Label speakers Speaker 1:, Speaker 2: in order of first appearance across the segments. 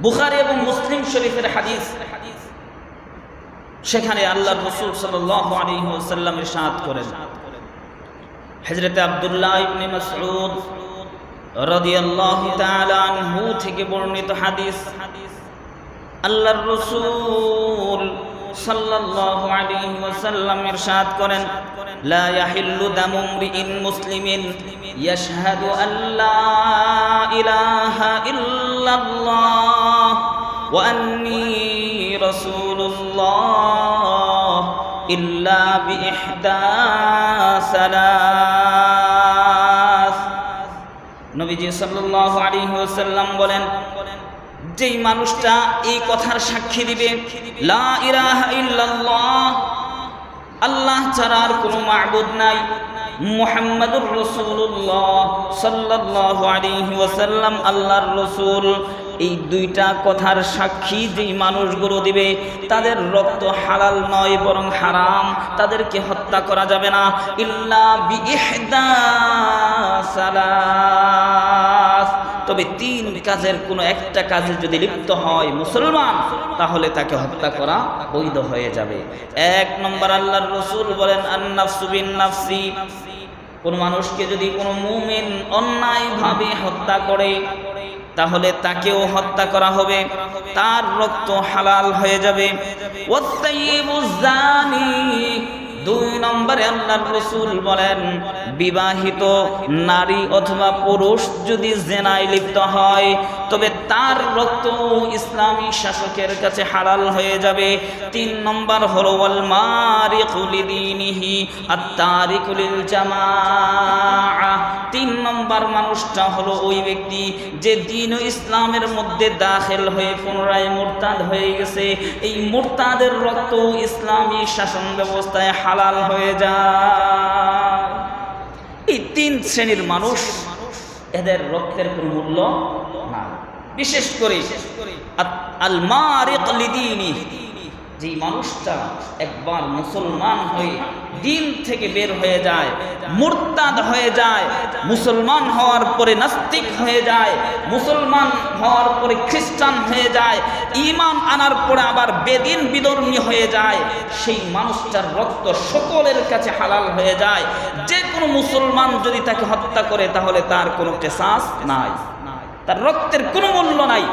Speaker 1: বুখারী এবং মুসলিম শরীফের হাদিস, সেখানে আল্লাহর রাসূল সাল্লাল্লাহু আলাইহি ওয়াসাল্লাম ইরশাদ করেন, হযরত আব্দুল্লাহ ইবনে মাসউদ রাদিয়াল্লাহু তাআলা আনহু থেকে বর্ণিত হাদিস, আল্লাহর রাসূল সাল্লাল্লাহু আলাইহি ওয়াসাল্লাম ইরশাদ করেন, লা ইয়াহিল্লু দামু ইমরিইন মুসলিমিন ইয়াশহাদু আল্লা ইলাহা ইল্লাল্লাহ ওয়া আন্নী রাসূলুল্লাহ ইল্লা বিইহদা সালাস। নবীজি সাল্লাল্লাহু আলাইহি ওয়াসাল্লাম বলেন, যেই মানুষটা এই কথার সাক্ষী দিবে, লা ইলাহা ইল্লাল্লাহ, আল্লাহ ছাড়া আর কোনো মাবুদ নাই, মুহাম্মাদুর রাসূলুল্লাহ সাল্লাল্লাহু আলাইহি ওয়াসাল্লাম আল্লাহর রাসূল, এই দুইটা কথার সাক্ষী যেই মানুষগুলো দিবে তাদের রক্ত হালাল নয় বরং হারাম, তাদেরকে হত্যা করা যাবে না, ইল্লা বিইহদা সালাস, তবে তিন কাজের কোনো একটা কাজে যদি লিপ্ত হয় মুসলমান, তাহলে তাকে হত্যা করা বৈধ হয়ে যাবে। এক নম্বর, আল্লাহর রাসূল বলেন, আন-নাফসু বিন-নাফসি, কোন মানুষকে যদি কোনো মুমিন অন্যায়ভাবে হত্যা করে তাহলে তাকেও হত্যা করা হবে, তার রক্ত হালাল হয়ে যাবে। ওয়াত-তাইয়িবুজ জানি, দুই নম্বরে আল্লাহর রাসূল বলেন, বিবাহিত নারী অথবা পুরুষ যদি জিনায় লিপ্ত হয় তবে তার রক্ত ইসলামী শাসকের কাছে হালাল হয়ে যাবে। তিন নম্বর হলো ওয়াল মারিকু লিদীনিহি আত-তারিকু লিল জামাআ, তিন নম্বর মানুষটা হলো ওই ব্যক্তি যে দ্বীন ও ইসলামের মধ্যে দাখিল হয়ে পুনরায় মুরতাদ হয়ে গেছে, এই মুরতাদের রক্ত ইসলামী শাসন ব্যবস্থায় হালাল হয়ে যায়। এই তিন শ্রেণীর মানুষ, এদের রক্তের কোনো মূল্য নাই। বিশেষ করে আল মারিক লিদীনিহি, যে মানুষটা একবার মুসলমান হয়ে দিন থেকে বের হয়ে যায়, মুরতাদ হয়ে যায়, মুসলমান হওয়ার পরে নাস্তিক হয়ে যায়, মুসলমান হওয়ার পরে খ্রিস্টান হয়ে যায়, ঈমান আনার পরে আবার বেদিন বিধর্মী হয়ে যায়, সেই মানুষটার রক্ত সকলের কাছে হালাল হয়ে যায়। যে কোনো মুসলমান যদি তাকে হত্যা করে তাহলে তার কোনো কিসাস নাই, তার রক্তের কোনো মূল্য নাই,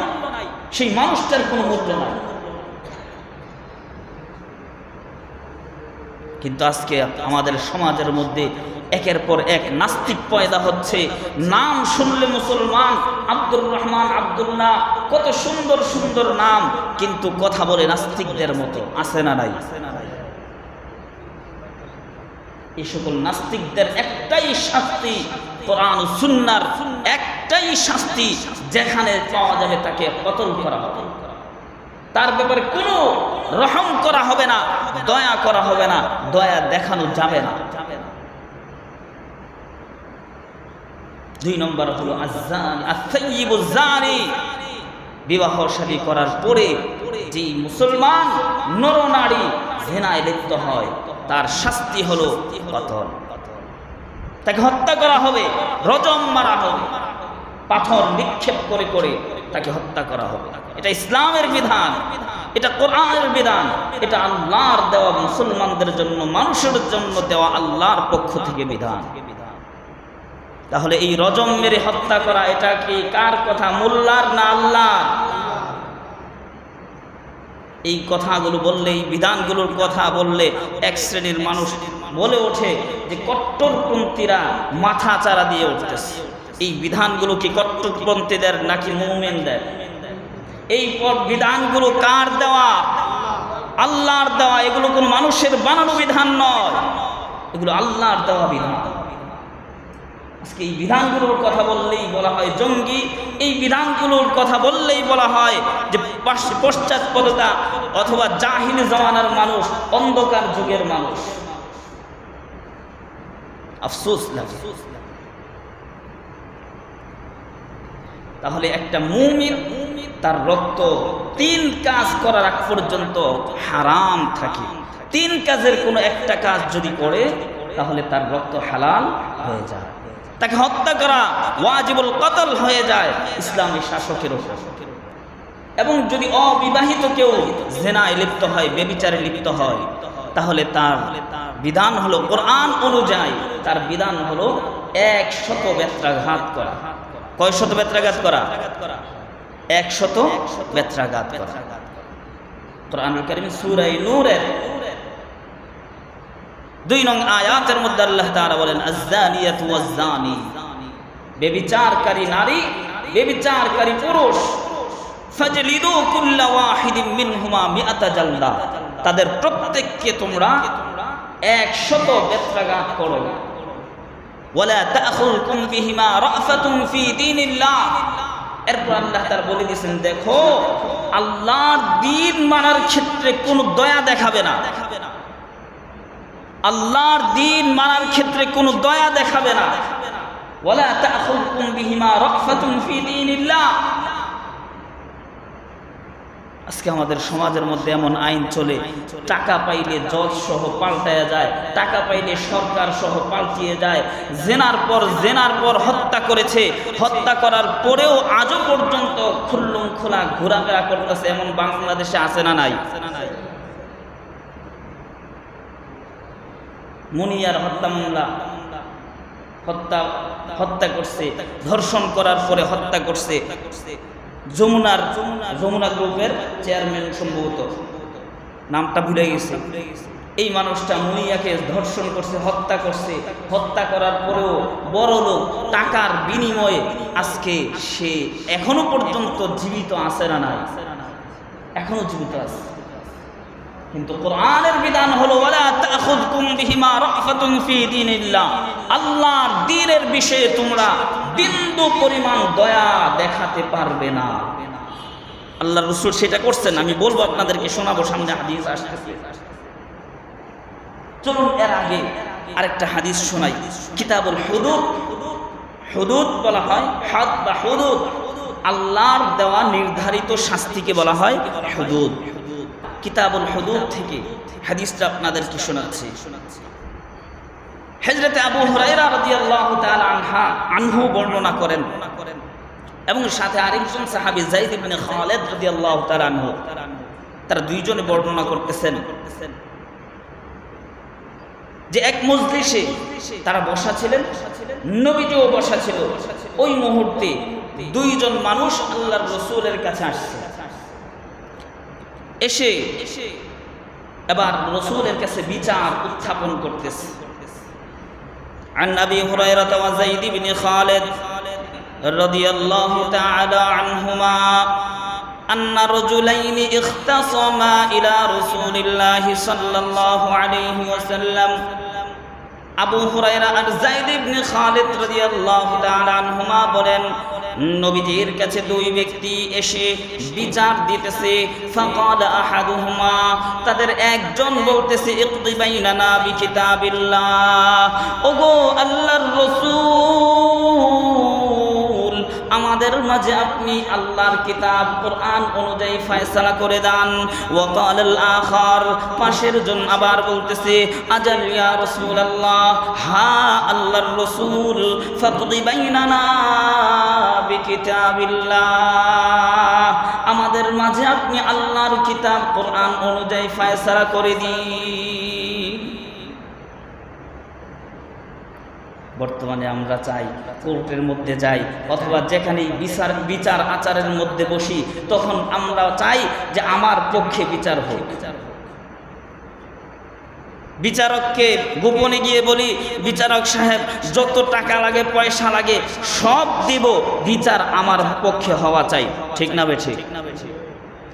Speaker 1: সেই মানুষটার কোনো মূল্য নাই। কিন্তু আজকে আমাদের সমাজের মধ্যে একের পর এক নাস্তিক পয়দা হচ্ছে। নাম শুনলে মুসলমান, আব্দুর রহমান, আব্দুল্লাহ, কত সুন্দর সুন্দর নাম, কিন্তু কথা বলে নাস্তিকদের মতো, আছে না নাই? এই সকল নাস্তিকদের একটাই শাস্তি, কোরআন ও সুন্নাহর একটাই শাস্তি, যেখানে পাওয়া যাবে তাকে কতল করা হবে, তার ব্যাপারে কোনো রহম করা হবে না, দয়া করা হবে না, দয়া দেখানো যাবে না। দুই নম্বর হলো আস-সাইয়্যিবুজ জানি, বিবাহ শাদী করার পরে যে মুসলমান নরনারী জিনায় লিপ্ত হয় তার শাস্তি হলো কতল, তাকে হত্যা করা হবে, রজম মারা হবে, পাথর নিক্ষেপ করে করে তাকে হত্যা করা হবে। এটা ইসলামের বিধান, এটা কোরআনের বিধান, এটা আল্লাহর দেওয়া, মুসলমানদের জন্য, মানুষের জন্য দেওয়া আল্লাহর পক্ষ থেকে বিধান। তাহলে এই রজম মেরে হত্যা করা, এটা কি কার কথা, মোল্লার না আল্লাহর? এই কথাগুলো বললে, এই বিধানগুলোর কথা বললে এক শ্রেণীর মানুষ বলে ওঠে যে কট্টরপন্থীরা মাথা চারা দিয়ে উঠতেছে। এই বিধানগুলো কি কট্টরপন্থীদের নাকি মুমিনদের? এই বিধানগুলো কার দেওয়া? আল্লাহর দেওয়া। এগুলো কোন মানুষের বানানো বিধান নয়, এগুলো আল্লাহর দেওয়া বিধান। আজকে এই বিধানগুলোর কথা বললেই বলা হয় জঙ্গি, এই বিধানগুলোর কথা বললেই বলা হয় যে পশ্চাৎপদতা অথবা জাহিল জামানার মানুষ, অন্ধকার যুগের মানুষ। আফসোস লাগে। তাহলে একটা মুমিন তার রক্ত তিন কাজ করার আগ পর্যন্ত হারাম থাকে। তিন কাজের কোনো একটা কাজ যদি করে তাহলে তার রক্ত হালাল হয়ে যায়, তাকে হত্যা করা ওয়াজিবুল কতল হয়ে যায় ইসলামী শাসকের উপর। এবং যদি অবিবাহিত কেউ জিনায় লিপ্ত হয়, ব্যভিচারে লিপ্ত হয়, তাহলে তার বিধান হলো কোরআন অনুযায়ী তার বিধান হলো 100 বেত্রাঘাত করা। কয় শত বেত্রাঘাত করা? 100 বেত্রাঘাত করা। কোরআনুল কারীম সূরা নূরের 2 নং আয়াতের মধ্যে আল্লাহ তাআলা বলেন, আয-যানিয়াতু ওয়াজ-যানি, ব্যভিচারকারী নারী, ব্যভিচারকারী পুরুষ, ফাজলিদু কুল্লা ওয়াহিদিন মিনহুমা মিআতা জালদা, তাদের প্রত্যেককে তোমরা 100 বেত্রাঘাত করো। ওয়ালা তাখুলকুম বিহিমা রাফাতুন ফি দীনিল্লাহ। এরপর আল্লাহ তাআলা বলে দিয়েছেন, দেখো আল্লাহর দ্বীন মানার ক্ষেত্রে কোনো দয়া দেখাবে না, আল্লাহর দ্বীন মানার ক্ষেত্রে কোনো দয়া দেখাবে না। ওয়ালা তাখুলকুম বিহিমা রাফাতুন ফি দীনিল্লাহ। আজকে আমাদের সমাজের মধ্যে এমন আইন চলে, টাকা পাইলে জজ সহ পাল্টায়া যায়, টাকা পাইলে সরকার সহ পাল্টিয়ে যায়। জেনার পর হত্যা করেছে, হত্যা করার পরেও আজও পর্যন্ত খুল্লুম খোলা ঘোরাফেরা করতেছে, এমন বাংলাদেশে আছে না নাই? মুনিয়ার হত্যা মামলা, হত্যা করছে, ধর্ষণ করার পরে হত্যা করছে। যমুনা গ্রুপের চেয়ারম্যান, সম্ভবত নামটা ভুলে গেছে, এই মানুষটা মুনিয়াকে ধর্ষণ করছে, হত্যা করছে। হত্যা করার পরেও বড় লোক, টাকার বিনিময়ে আজকে সে এখনো পর্যন্ত জীবিত আছে না নাই? এখনো জীবিত আছে। কিন্তু কোরআনের বিধান হলো, ওয়ালা তাখুযকুম বিহিমা রাফাতুন ফি দীনিল্লাহ, আল্লাহর দ্বীনের বিষয়ে তোমরা বিন্দু পরিমাণ দয়া দেখাতে পারবে না। আল্লাহর রাসূল সেটা করছেন, আমি বলবো আপনাদেরকে, শোনাবো, সামনে হাদিস আসতেছে। চলুন এর আগে আরেকটা হাদিস শোনাই। কিতাবুল হুদুদ, হুদুদ বলা হয়, হাদ বা হুদুদ, আল্লাহর দেওয়া নির্ধারিত শাস্তিকে বলা হয় হুদুদ। কিতাবুল হুদুদ থেকে হাদিসটা আপনাদেরকে শোনাচ্ছি। হযরত আবু হুরায়রা রাদিয়াল্লাহু তাআলা আনহু বর্ণনা করেন, এবং সাথে আরেকজন সাহাবী যায়েদ ইবনে খালিদ রাদিয়াল্লাহু তাআলা আনহু, তারা দুইজনে বর্ণনা করতেছেন যে এক মজলিসে তারা বসা ছিলেন, নবীজিও বসা ছিল। ওই মুহূর্তে দুইজন মানুষ আল্লাহর রাসূলের কাছে আসছে, এসে এবার রাসূলের কাছে বিচার উত্থাপন করতেছে। عن أبي هريرة وزيد بن خالد رضي الله تعالى عنهما أن رجلين اختصما إلى رسول الله صلى الله عليه وسلم। আবু হুরায়রা আর যায়েদ ইবনে খালিদ রাদিয়াল্লাহু তাআলা আনহুমা বলেন, নবীজির কাছে দুই ব্যক্তি এসে বিচার দিতেছে। ফাকালা আহাদুহুমা, তাদের একজন বলতেছে, ইকদি বাইনানা বিকিতাবিল্লাহ, ওগো আল্লাহর রাসূল, আমাদের মাঝে আপনি আল্লাহর কিতাব কোরআন অনুযায়ী ফয়সালা করে দেন। ওয়া ক্বালাল আখার, পাশের জন আবার বলতেছে, আজাল ইয়া রাসূলুল্লাহ, হা আল্লাহর রাসূল, ফাকদি বাইনানা বিকিতাবিল্লাহ, আমাদের মাঝে আপনি আল্লাহর কিতাব কোরআন অনুযায়ী ফয়সালা করে দিন। বর্তমানে আমরা চাই কোর্টের মধ্যে যাই, অথবা যেখানেই বিচার আচারের মধ্যে বসি, তখন আমরা চাই যে আমার পক্ষে বিচার হোক। বিচারককে গোপনে গিয়ে বলি, বিচারক সাহেব যত টাকা লাগে, পয়সা লাগে সব দিব, বিচার আমার পক্ষে হওয়া চাই। ঠিক না বে ঠিক?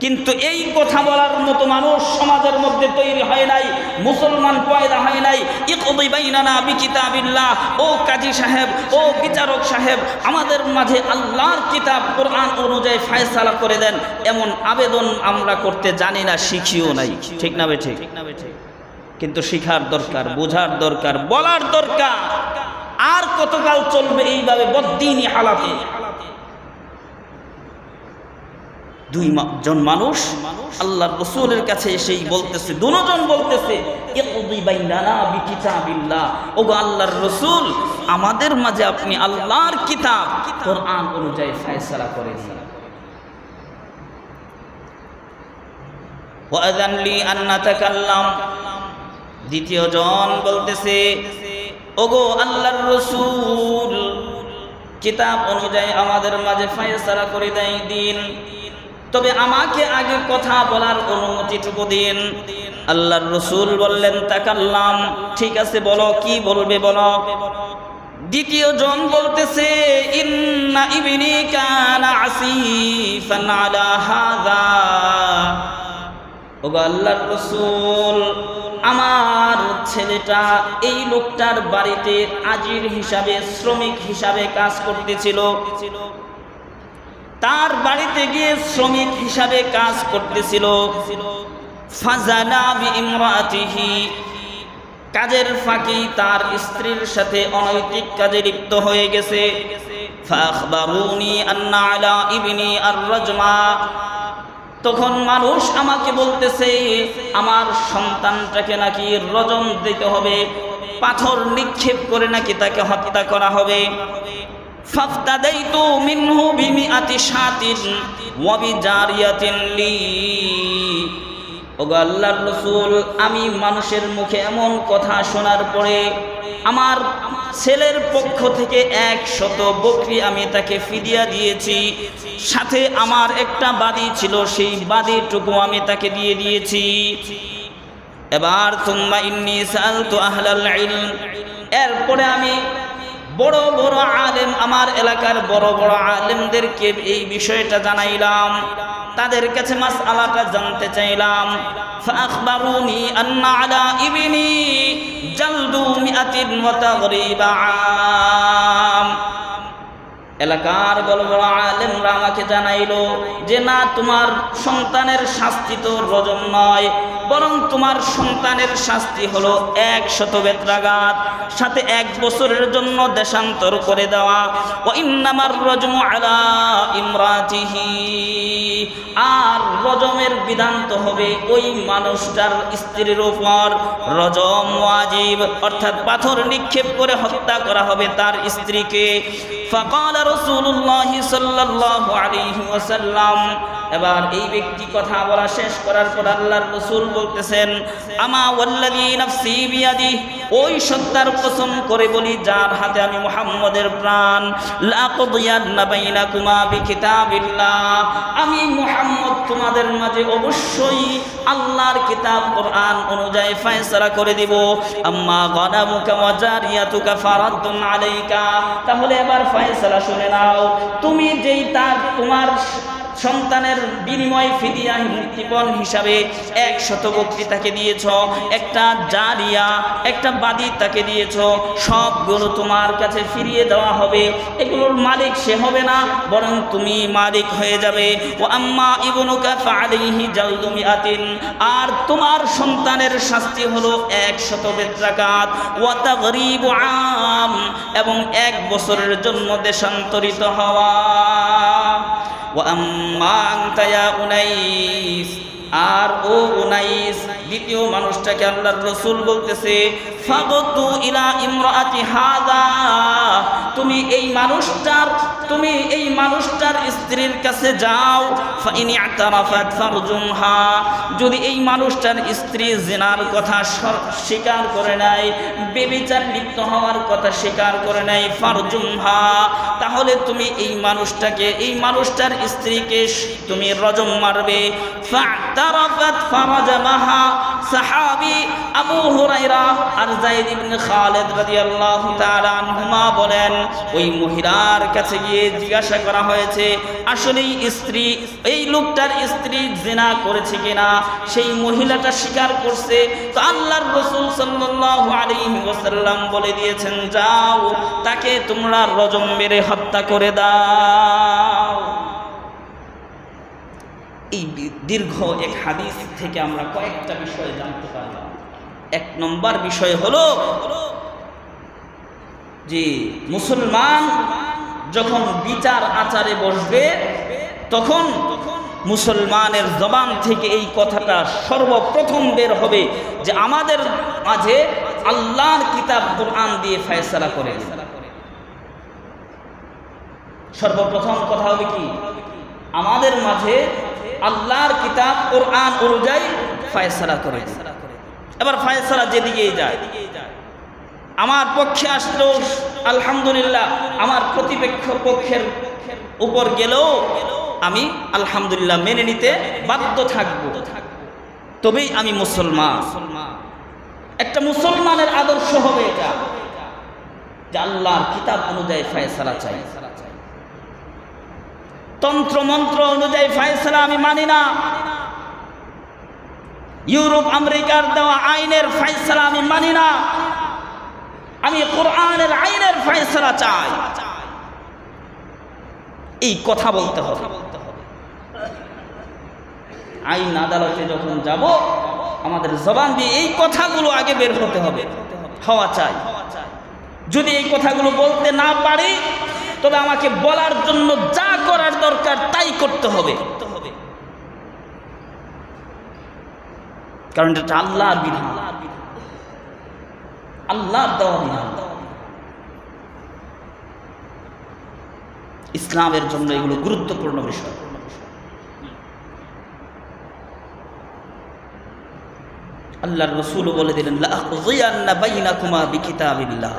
Speaker 1: কিন্তু এই কথা বলার মতো মানুষ সমাজের মধ্যে তৈরি হয় নাই, মুসলমান পয়দা হয় নাই। ইকদি বাইনানা বিকিতাবিল্লাহ, ও কাজী সাহেব, ও বিচারক সাহেব, আমাদের মাঝে আল্লাহর কিতাব কোরআন অনুযায়ী ফয়সালা করে দেন, এমন আবেদন আমরা করতে জানি না, শিখিও নাই। ঠিক না বে ঠিক? কিন্তু শিখার দরকার, বোঝার দরকার, বলার দরকার। আর কতকাল চলবে এইভাবে বদ্দিনী হালাতে? দুইজন মানুষ আল্লাহর রাসূলের কাছে এসেই বলতেছে, দুজন বলতেছে, ইকদি বাইনানা বিকিতাবিল্লাহ, ওগো আল্লাহর রাসূল, আমাদের মাঝে আপনি আল্লাহর কিতাব কোরআন অনুযায়ী ফয়সালা করে দিন। ওয়াযান লি আন নাতাকাল্লাম। দ্বিতীয় জন বলতেছে, ওগো আল্লাহর রাসূল, কিতাব অনুযায়ী আমাদের মাঝে ফয়সালা করে দিন, তবে আমাকে আগে কথা বলার অনুমতিটুকু দিন। আল্লাহর রাসূল বললেন, তাকাল্লাম, ঠিক আছে বলো, কি বলবে বলো। দ্বিতীয় জন বলতেছে, ইন্না ইবনি কানা আসিফান আলা হাযা। ওগো আল্লাহর রাসূল, আমার ছেলেটা এই লোকটার বাড়িতে আজির হিসাবে, শ্রমিক হিসাবে কাজ করতেছিল। তার বাড়িতে গিয়ে শ্রমিক হিসাবে কাজ করতেছিল। ফাজানা বিইমরাতিহি, কাজের ফাঁকি তার স্ত্রীর সাথে অনৈতিক কাজে লিপ্ত হয়ে গেছে। ফাখবারুনি আন্না আলা ইবনি আর-রাজমা, তখন মানুষ আমাকে বলতেছে আমার সন্তানটাকে নাকি রজম দিতে হবে, পাথর নিক্ষেপ করে নাকি তাকে হত্যা করা হবে। ফাফতাদাইতু মিনহু বিমিআতি শাতিন ওয়া বিজারিয়াতিন লি। ওগো আল্লাহর রাসূল, আমি মানুষের মুখে এমন কথা শোনার পরে আমার ছেলের পক্ষ থেকে 100 বকরি আমি তাকে ফিদিয়া দিয়েছি, সাথে আমার একটা বাদী ছিল, সেই বাদীটুকু আমি তাকে দিয়ে দিয়েছি। এবার সুম্মা ইন্নী সাআলতু আহলাল ইলম, এরপরে আমি বড় বড় আলেম, আমার এলাকার বড় বড় আলেমদেরকে এই বিষয়টা জানাইলাম, তাদের কাছে মাসআলাটা জানতে চাইলাম। ফাআখবারুনি আন্না আলা ইবনি জালদু মিআতিন ওয়া তাগরিবা আম। এলাকার বড় বড় আলেমরা আমাকে জানাইলো যে না, তোমার সন্তানের শাস্তি তো রজম নয়, বরং তোমার সন্তানের শাস্তি হলো 100 বেত্রাঘাত, সাথে 1 বছরের জন্য দেশান্তর করে দেওয়া। ওয়া ইন্নামার রজমু আলা ইমরাতিহি, আর রজমের বিধান তো হবে ওই মানুষটার স্ত্রীর উপর। রজম ওয়াজিব, অর্থাৎ পাথর নিক্ষেপ করে হত্যা করা হবে তার স্ত্রীকে। ফাকালা রাসূলুল্লাহি সাল্লাল্লাহু আলাইহি ওয়াসাল্লাম, এবার এই ব্যক্তি কথা বলা শেষ করার পর আল্লাহর রাসূল বলতেছেন, আমা ওয়াল্লাযী নাফসি বিয়াদি, ওই সত্তার কসম করে বলি যার হাতে আমি মুহাম্মদের প্রাণ, লা কুদিয়ান্না বাইনাকুমা বিকিতাবিল্লাহ, আমি মুহাম্মদ তোমাদের মাঝে অবশ্যই আল্লাহর কিতাব কোরআন অনুযায়ী ফয়সালা করে দিব। আম্মা গানামুকা ওয়া জারিয়াতুকা ফারাদ্দুন আলাইকা, তাহলে এবার ফয়সালা শুনে নাও, তুমি যেই তার তোমার সন্তানের বিনিময় ফিদিয়া মুক্তিপণ হিসাবে 100 বকরি তাকে দিয়েছ, একটা জারিয়া, একটা বাদী তাকে দিয়েছ, সবগুলো তোমার কাছে ফিরিয়ে দেওয়া হবে। এগুলোর মালিক সে হবে না, বরং তুমি মালিক হয়ে যাবে। ও আম্মা ইবনুকা ফাআলাইহি জালদু মিআতিন, আর তোমার সন্তানের শাস্তি হলো 100 বেত্রাঘাত, ওয়া তাগরিবু আম, এবং 1 বছরের জন্য দেশান্তরিত হওয়া। ওয়া আম্মা আনতা ইয়া উনাইস, আর ও উনাইস, দ্বিতীয় মানুষটাকে আল্লাহর রাসূল বলতেছে, ফাগতু ইলা ইমরাতি হাযা, তুমি এই মানুষটার স্ত্রীর কাছে যাও। ফাইন ইতারাফাত ফারজুমহা, যদি এই মানুষটার স্ত্রী জিনার কথা স্বীকার করে নাই, ব্যভিচার লিপ্ত হওয়ার কথা স্বীকার করে নাই, ফারজুমহা, তাহলে তুমি এই মানুষটার স্ত্রীকে তুমি রজম মারবে। ফাতারাফাত ফারাজামাহা, সাহাবী আবু হুরায়রা আর যায়েদ ইবনে খালিদ রাদিয়াল্লাহু তাআলা আনহুমা বলেন, ওই মহিলার কাছে গিয়ে জিজ্ঞাসা করা হয়েছে আসলেই এই লোকটার স্ত্রী জিনা করেছে কিনা। সেই মহিলাটা স্বীকার করছে। তো আল্লাহর রাসূল সাল্লাল্লাহু আলাইহি ওয়াসাল্লাম বলে দিয়েছেন, যাও তাকে তোমরা রজম মেরে হত্যা করে দাও। এই দীর্ঘ এক হাদিস থেকে আমরা কয়েকটা বিষয় জানতে পারলাম। 1 নম্বর বিষয় হলো যে মুসলমান যখন বিচার আচারে বসবে, তখন মুসলমানের জবান থেকে এই কথাটা সর্বপ্রথম বের হবে যে আমাদের মাঝে আল্লাহর কিতাব কোরআন দিয়ে ফয়সালা করে দিন। সর্বপ্রথম কথা হবে কি, আমাদের মাঝে আল্লাহর কিতাব কোরআন অনুযায়ী ফয়সালা করে দিই। এবার ফয়সালা যেদিকেই যায়, আমার পক্ষে আসলো আলহামদুলিল্লাহ, আমার প্রতিপক্ষ পক্ষের উপর গেলেও আমি আলহামদুলিল্লাহ মেনে নিতে বাধ্য থাকব, তবেই আমি মুসলমান। একটা মুসলমানের আদর্শ হবে এটা, যে আল্লাহর কিতাব অনুযায়ী ফয়সালা চাই। তন্ত্র মন্ত্র অনুযায়ী ফয়সালা আমি মানি না। ইউরোপ আমেরিকার দেওয়া আইনের ফয়সালা আমি মানি না। আমি কোরআনের আইনের ফয়সালা চাই। এই কথা বলতে হবে। আইন আদালতে যখন যাব, আমাদের জবান দিয়ে এই কথাগুলো আগে বের হতে হবে, হওয়া চাই। যদি এই কথাগুলো বলতে না পারি, তবে আমাকে বলার জন্য যা করার দরকার তাই করতে হবে, কারণ এটা আল্লাহর বিধান, আল্লাহর দেওয়া বিধান। ইসলামের জন্য এগুলো গুরুত্বপূর্ণ বিষয়। আল্লাহর রাসূল বলে দিলেন, লা আখযিয়ান্না বাইনাকুমা বিকিতাবিল্লাহ।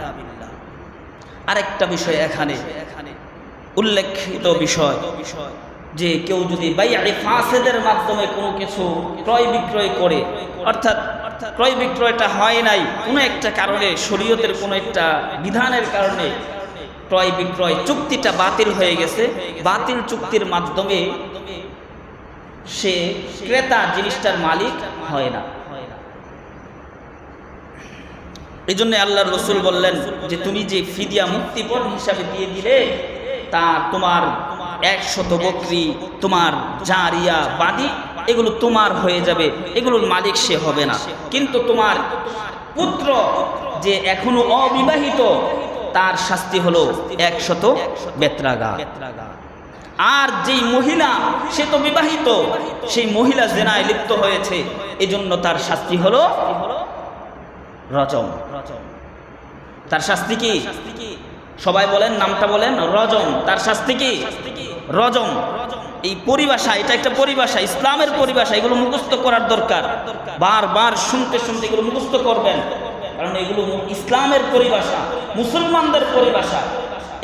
Speaker 1: আরেকটা বিষয় এখানে উল্লেখিত বিষয়, যে কেউ যদি বাইআয়ে ফাসিদের মাধ্যমে কোনো কিছু ক্রয় বিক্রয় করে, অর্থাৎ ক্রয় বিক্রয়টা হয় নাই কোনো একটা কারণে, শরীয়তের কোনো একটা বিধানের কারণে ক্রয় বিক্রয় চুক্তিটা বাতিল হয়ে গেছে, বাতিল চুক্তির মাধ্যমে সে ক্রেতা জিনিসটার মালিক হয় না। এই জন্য আল্লাহর রাসূল বললেন যে তুমি যে ফিদিয়া মুক্তিপণ হিসাবে দিয়ে দিলে, তা তোমার 100 বকরি, তোমার জারিয়া বাদি, এগুলো তোমার হয়ে যাবে, এগুলোর মালিক সে হবে না। কিন্তু তোমার পুত্র যে এখনো অবিবাহিত, তার শাস্তি হলো 100 বেত্রাঘাত। আর যেই মহিলা সে তো বিবাহিত, সেই মহিলা জিনায় লিপ্ত হয়েছে, এজন্য তার শাস্তি হলো রজম। তার শাস্তি কি? সবাই বলেন, নামটা বলেন, রজম। তার শাস্তি কি? রজম। এই পরিভাষা, এটা একটা পরিভাষা, ইসলামের পরিভাষা। এগুলো মুখস্থ করার দরকার, বারবার শুনতে শুনতে এগুলো মুখস্থ করবেন, কারণ এগুলো ইসলামের পরিভাষা, মুসলমানদের পরিভাষা।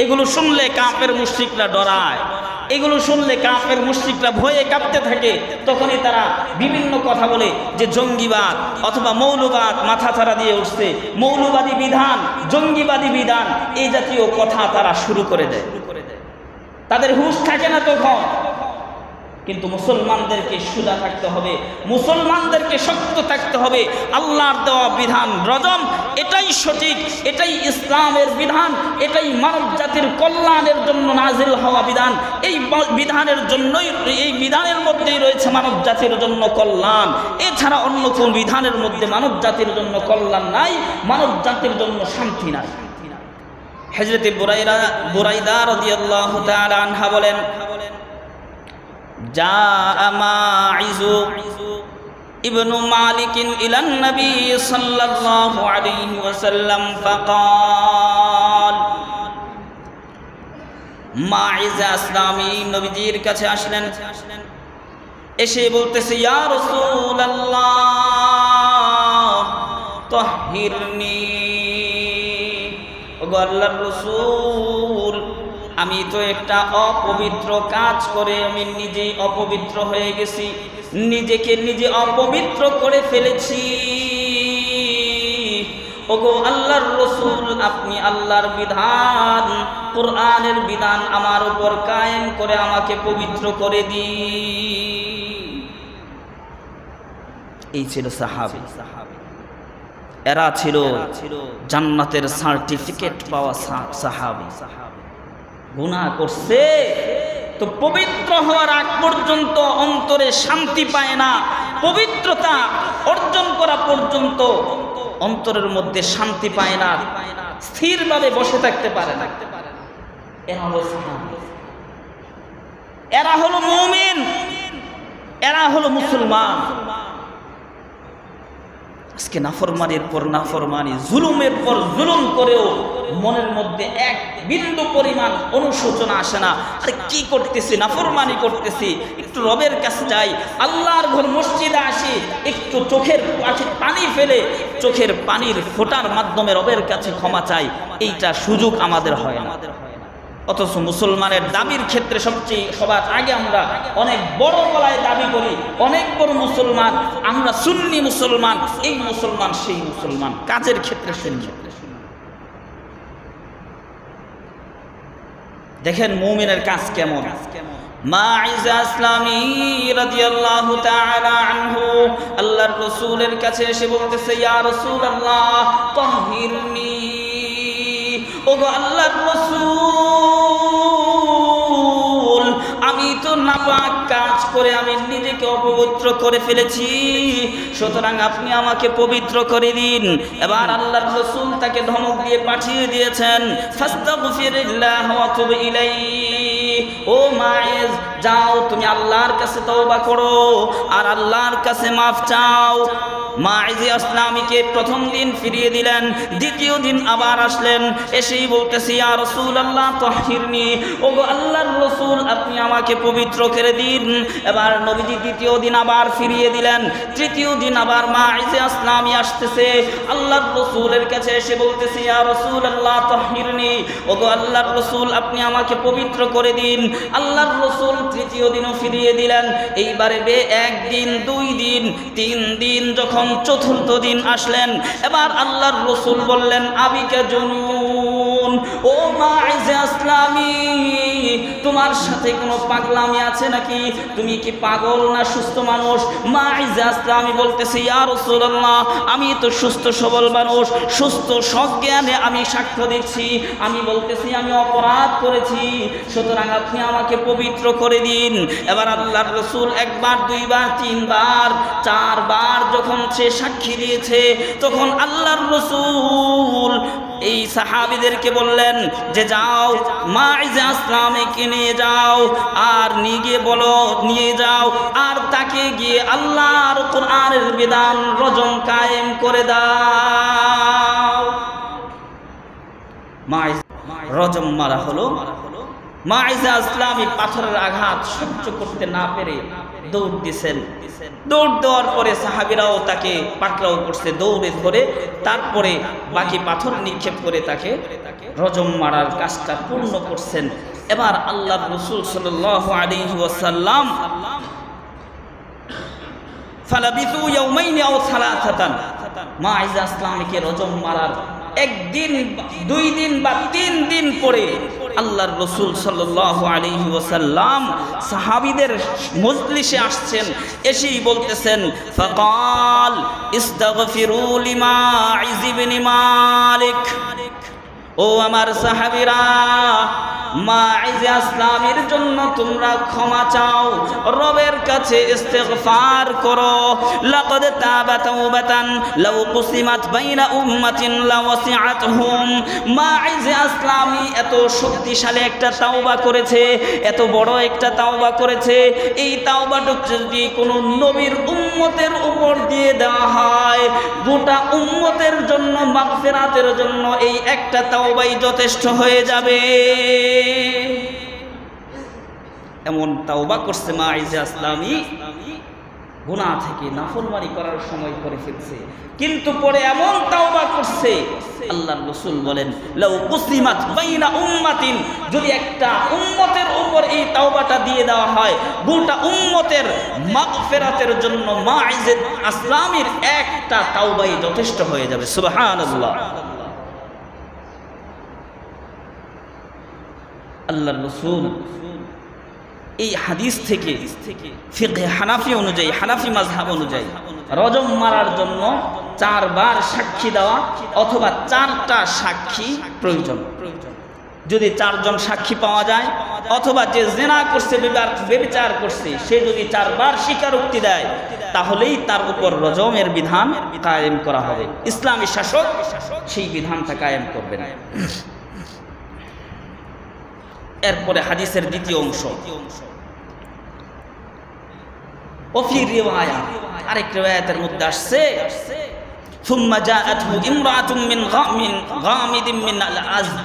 Speaker 1: এগুলো শুনলে কাফের মুশরিকরা ডরায়, এগুলো শুনলে কাফের মুশরিকরা ভয়ে কাঁপতে থাকে। তখনই তারা বিভিন্ন কথা বলে যে জঙ্গিবাদ অথবা মৌলবাদ মাথা ছাড়া দিয়ে উঠছে, মৌলবাদী বিধান, জঙ্গিবাদী বিধান, এই জাতীয় কথা তারা শুরু করে দেয়। তাদের হুঁশ থাকে না তখন। কিন্তু মুসলমানদেরকে সোজা থাকতে হবে, মুসলমানদেরকে শক্ত থাকতে হবে। আল্লাহর দেওয়া বিধান রজম, এটাই সঠিক, এটাই ইসলামের বিধান, এটাই মানব জাতির কল্যাণের জন্য নাজিল হওয়া বিধান। এই বিধানের জন্যই, এই বিধানের মধ্যেই রয়েছে মানব জাতির জন্য কল্যাণ। এছাড়া অন্য কোন বিধানের মধ্যে মানব জাতির জন্য কল্যাণ নাই, মানব জাতির জন্য শান্তি নাই। হযরতে বুরাইদা রাদিয়াল্লাহু তাআলা আনহা বলেন, جاء ماعز ابن مالك إلى النبي صلى الله عليه وسلم فقال, মাইজ আসলামী নবীজির কাছে আসলেন, এসে বলতেছে, ইয়া রাসূলুল্লাহ তাহহিরনি। ওগো আল্লাহর রাসূল, আমি তো একটা অপবিত্র কাজ করে আমি নিজেই অপবিত্র হয়ে গেছি, নিজেকে নিজে অপবিত্র করে ফেলেছি। ওগো আল্লাহর রাসূল, আপনি আল্লাহর বিধান, কোরআনের বিধান আমার উপর কায়েম করে আমাকে পবিত্র করে দিন। এই ছিল সাহাবী। এরা ছিল জান্নাতের সার্টিফিকেট পাওয়া সাহাবী। গুনাহ করছে তো পবিত্র হওয়ার আগ পর্যন্ত অন্তরে শান্তি পায় না, পবিত্রতা অর্জন করা পর্যন্ত অন্তরের মধ্যে শান্তি পায় না, স্থিরভাবে বসে থাকতে পারে না। এরা হলো মুমিন, এরা হলো মুসলমান। আজকে নাফরমানির পর নাফরমানি, জুলুমের পর জুলুম করেও মনের মধ্যে এক বিন্দু পরিমাণ অনুশোচনা আসে না। আরে কি করতেছি, নাফরমানি করতেছি, একটু রবের কাছে যাই, আল্লাহর ঘর মসজিদে আসি, একটু চোখের পানি ফেলে চোখের পানির ফোঁটার মাধ্যমে রবের কাছে ক্ষমা চাই, এইটা সুযোগ আমাদের হয় না। অথচ মুসলমানের দাবির ক্ষেত্রে সবার আগে আমরা অনেক বড় গলায় দাবি করি, অনেক বড় মুসলমান আমরা, সুন্নি মুসলমান, এই মুসলমান সেই মুসলমান, কাজের ক্ষেত্রে সুন্নি। দেখেন মুমিনের কাজ কেমন। মাইজা আসলামী রাদিয়াল্লাহু তাআলা আনহু আল্লাহর রাসূলের কাছে এসে বলতেছে, ইয়া রাসূলুল্লাহ তাহহিরনি, ওগো আল্লাহর রাসূল, আমি তো নাপাক কাজ করে আমি নিজেকে অপবিত্র করে ফেলেছি, সুতরাং আপনি আমাকে পবিত্র করে দিন। এবার আল্লাহর রাসূল তাকে ধমক দিয়ে পাঠিয়ে দিয়েছেন, ফাস্তাগফিরিল্লাহ ওয়া তুব ইলাইহি, ও মাইজ যাও তুমি আল্লাহর কাছে তওবা করো আর আল্লাহর কাছে মাফ চাও। মাইজে আসলামীকে প্রথম দিন ফিরিয়ে দিলেন, দ্বিতীয় দিন আবার আসলেন, এসেই বলতেছি, ইয়া রাসূলুল্লাহ তাহহিরনি, ওগো আল্লাহর রাসূল আপনি আমাকে পবিত্র করে দিন। এবার নবীজি দ্বিতীয় দিন আবার ফিরিয়ে দিলেন, তৃতীয় দিন আবার মাইজে আসলামী আসতেছে, আল্লাহর রাসূলের কাছে এসে বলতেছি, ইয়া রাসূলুল্লাহ তাহহিরনি, ওগো আল্লাহর রাসূল আপনি আমাকে পবিত্র করে দিন। আল্লাহর রাসূল তৃতীয় দিনও ফিরিয়ে দিলেন। এইবারে একদিন, 2 দিন, 3 দিন, যখন চতুর্থ দিন আসলেন, এবার আল্লাহর রাসূল বললেন, আবিকা জুনুন, ও মাইজে আসলামী তোমার সাথে কোনো পাগলামি আছে নাকি, তুমি কি পাগল না সুস্থ মানুষ? মাইজে আসলামী বলতেছে, ইয়া রাসূলুল্লাহ আমি তো সুস্থ সবল মানুষ, সুস্থ সজ্ঞানে আমি সাক্ষ্য দিচ্ছি, আমি বলতেছি আমি অপরাধ করেছি, সুতরাং আপনি আমাকে পবিত্র করে দিন। এবার আল্লাহর রাসূল 1 বার 2 বার 3 বার 4 বার যখন সে সাক্ষী দিয়েছে, তখন আল্লাহর রাসূল এই সাহাবীদেরকে বললেন যে যাও মাইজা আসলামীকে নিয়ে যাও আর নিয়ে যাও আর তাকে গিয়ে আল্লাহর কোরআনের বিধান রজম কায়েম করে দাও। রজম মারা হলো। মাইজা আসলামী পাথরের আঘাত সহ্য করতে না পেরে দৌড় দিয়েছেন। দৌড় দেওয়ার পরে সাহাবীরাও তাকে পাকড়াও করছে, দৌড়ে ধরে তারপরে বাকি পাথর নিক্ষেপ করে তাকে রজম মারার কাজটা পূর্ণ করছেন। এবার আল্লাহর রাসূল সাল্লাল্লাহু আলাইহি ওয়াসাল্লাম ফালাবিথু ইয়াওমাইনি আও সালাসাতান, মাইজা আসলামীকে রজম মারার 1 দিন 2 দিন বা 3 দিন পরে আল্লাহর রাসূল সাল্লাল্লাহু আলাইহি ওয়াসাল্লাম সাহাবীদের মজলিসে আসছেন, এসেই বলতেছেন, ফাকাল ইস্তাগফিরু লিমাইজ ইবনে মালিক, ও আমার সাহাবীরা মাইজা আসলামীর জন্য তোমরা ক্ষমা চাও, রবের কাছে ইস্তিগফার করো। লাকাদ তাবা তাওবাতান লাউ কুসিমাত বাইনা উম্মাতিন লাওয়াসিআতহুম, মাইজা আসলামী এত শক্তিশালী একটা তাওবা করেছে, এত বড় একটা তাওবা করেছে, এই তাওবাটা যদি কোনো নবীর উম্মতের উপর দিয়ে দেওয়া হয়, গোটা উম্মতের জন্য মাগফিরাতের জন্য এই একটা তাওবাই যথেষ্ট হয়ে যাবে। এমন তাওবা করছে মাইজা আসলামী, গুনাহ থেকে নাফরমানি করার সময় করে ফেলছে, কিন্তু পরে এমন তাওবা করছে, আল্লাহর রাসূল বলেন, লাউ কুসিমাত বাইনা উম্মাতিন, যদি একটা উম্মতের উপর এই তাওবাটা দিয়ে দেওয়া হয়, গোটা উম্মতের মাগফিরাতের জন্য মাইজা আসলামীর একটা তাওবাই যথেষ্ট হয়ে যাবে। সুবহানাল্লাহ। আল্লাহর রাসূল এই হাদিস থেকে ফিকহে হানাফি অনুযায়ী, হানাফি মাযহাব অনুযায়ী রজম মারার জন্য 4 বার সাক্ষী দেওয়া অথবা 4টা সাক্ষী প্রয়োজন। যদি 4 জন সাক্ষী পাওয়া যায়, অথবা যে জিনা করছে, ব্যভিচার করছে, সে যদি 4 বার স্বীকারোক্তি দেয়, তাহলেই তার উপর রজমের বিধান কায়েম করা হবে। ইসলামী শাসক সেই বিধানটা কায়েম করবেন। এরপরে হাদিসের দ্বিতীয় অংশ, ওফি রিওয়ায়া, আরেক রিওয়ায়াতের মধ্যে আসছে, সুম্মা জাআতহু ইমরাতুম মিন গামিদিন মিন আল-আজদ,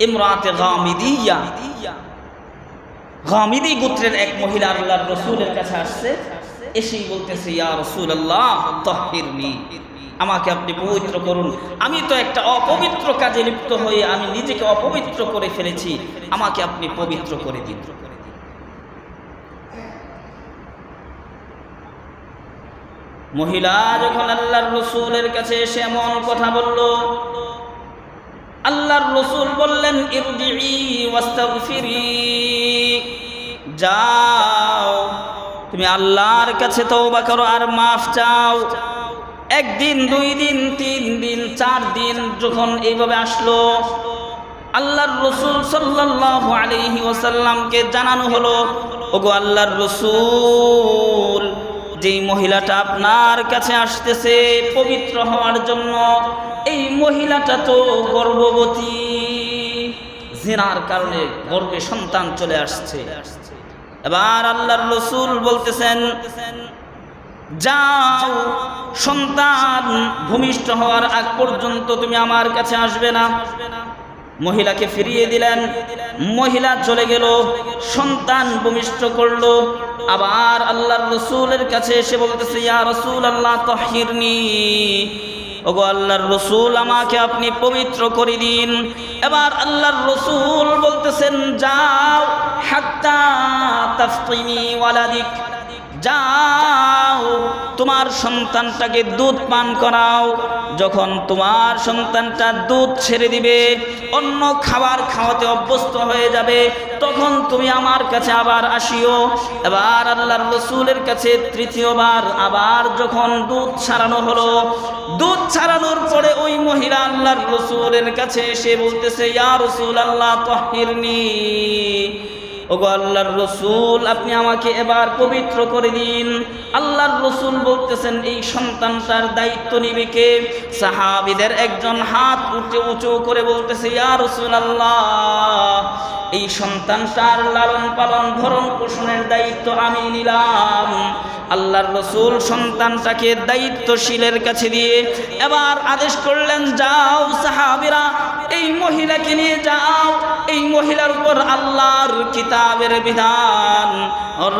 Speaker 1: ইমরাতে গামিদিয়া, গামিদি গোত্রের এক মহিলা আল্লাহর রাসূলের কাছে আসছে, এসেই বলতেছে ইয়া রাসূলুল্লাহ তাহহিরনি, আমাকে আপনি পবিত্র করুন, আমি তো একটা অপবিত্র কাজে লিপ্ত হয়ে আমি নিজেকে অপবিত্র করে ফেলেছি, আমাকে আপনি পবিত্র করে দিন। মহিলা যখন আল্লাহর রাসূলের কাছে এসে এমন কথা বলল, আল্লাহর রাসূল বললেন ইরজিই ওয়াস্তাগফিরি, যাও তুমি আল্লাহর কাছে তওবা করো আর মাফ চাও। একদিন, 2 দিন, 3 দিন, 4 দিন যখন এইভাবে আসলো, আল্লাহর রাসূল সাল্লাল্লাহু আলাইহি ওয়াসাল্লামকে জানানো হলো, ওগো আল্লাহর রাসূল, যেই মহিলাটা আপনার কাছে আসতেছে পবিত্র হওয়ার জন্য, এই মহিলাটা তো গর্ভবতী, জিনার কারণে গর্ভে সন্তান চলে আসছে। এবার আল্লাহর রাসূল বলতেছেন, যাও সন্তান ভূমিষ্ঠ হওয়ার আগ পর্যন্ত তুমি আমার কাছে আসবে না। মহিলাকে ফিরিয়ে দিলেন, মহিলা চলে গেল, সন্তান ভূমিষ্ঠ করলো। আবার আল্লাহর রাসূলের কাছে এসে বলতেছে ইয়া রাসূলুল্লাহ তাহহিরনি, ওগো আল্লাহর রাসূল আমাকে আপনি পবিত্র করে দিন। এবার আল্লাহর রাসূল বলতেছেন, যাও হাত্তা তাফতিমি ওয়ালাদিক, যাও তোমার সন্তানটাকে দুধ পান করাও। যখন তোমার সন্তানটা দুধ ছেড়ে দিবে, অন্য খাবার খাওয়াতে অভ্যস্ত হয়ে যাবে, তখন তুমি আমার কাছে আবার আসিও। এবার আল্লাহর রাসূলের কাছে তৃতীয়বার আবার যখন দুধ ছাড়ানো হলো, দুধ ছাড়ানোর পরে ওই মহিলা আল্লাহর রাসূলের কাছে এসে বলতেছে ইয়া রাসূলুল্লাহ তাহহিরনি, ওগো আল্লাহর রাসূল আপনি আমাকে এবার পবিত্র করে দিন। আল্লাহর রাসূল বলতেছেন এই সন্তানটার দায়িত্ব নিবে কে? সাহাবীদের একজন হাত উঁচু করে বলতেছে ইয়া রাসূলুল্লাহ, এই সন্তানটার লালন পালন ভরণ পোষণের দায়িত্ব আমি নিলাম। আল্লাহর রাসূল সন্তানটাকে দায়িত্বশীলের কাছে দিয়ে এবার আদেশ করলেন, যাও সাহাবীরা এই মহিলাকে নিয়ে যাও, এই মহিলার উপর আল্লাহর কিতাবের বিধান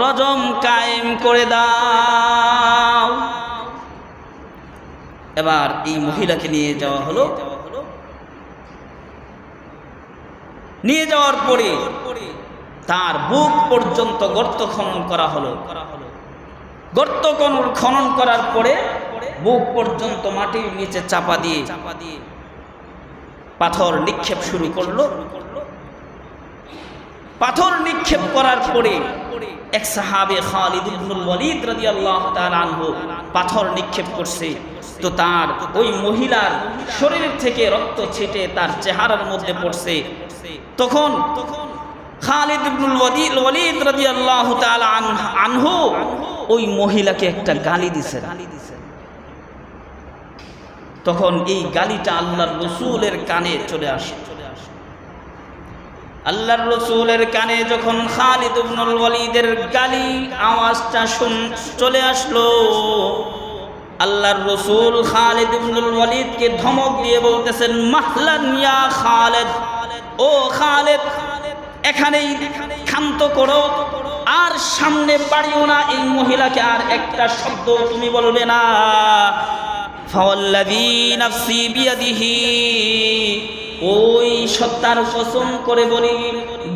Speaker 1: রজম কায়েম করে দাও। এবার এই মহিলাকে নিয়ে যাওয়া হলো। নিয়ে যাওয়ার পরে তার বুক পর্যন্ত গর্ত খনন করা হলো। গর্ত খনন করার পরে বুক পর্যন্ত মাটির নিচে চাপা দিয়ে পাথর নিক্ষেপ শুরু করলো। পাথর নিক্ষেপ করার পরে এক সাহাবে খালিদ ইবনুল ওয়ালিদ রাদিয়াল্লাহু তাআলা আনহু পাথর নিক্ষেপ করছে, তো তার ওই মহিলার শরীর থেকে রক্ত ছিটে তার চেহারার মধ্যে পড়ছে। তখন খালিদ ইবনুল ওয়ালিদ রাদিয়াল্লাহু তাআলা আনহু ওই মহিলাকে একটা গালি দিছে। তখন এই গালিটা আল্লাহর রাসূলের কানে চলে আসে। আল্লাহর রাসূলের কানে যখন খালিদ ইবনুল ওয়ালিদের গালি আওয়াজটা চলে আসলো, আল্লাহর রাসূল খালিদ ইবনুল ওয়ালিদকে ধমক দিয়ে বলতেছেন, মাহলান ইয়া খালিদ, ও খালিদ এখানেই ক্ষান্ত করো, আর সামনে বাড়িও না, এই মহিলাকে আর একটা শব্দ তুমি বলবে না। ফাওয়াল্লাযী নাফসি বিয়াদিহি, ওই সত্তার কসম করে বলি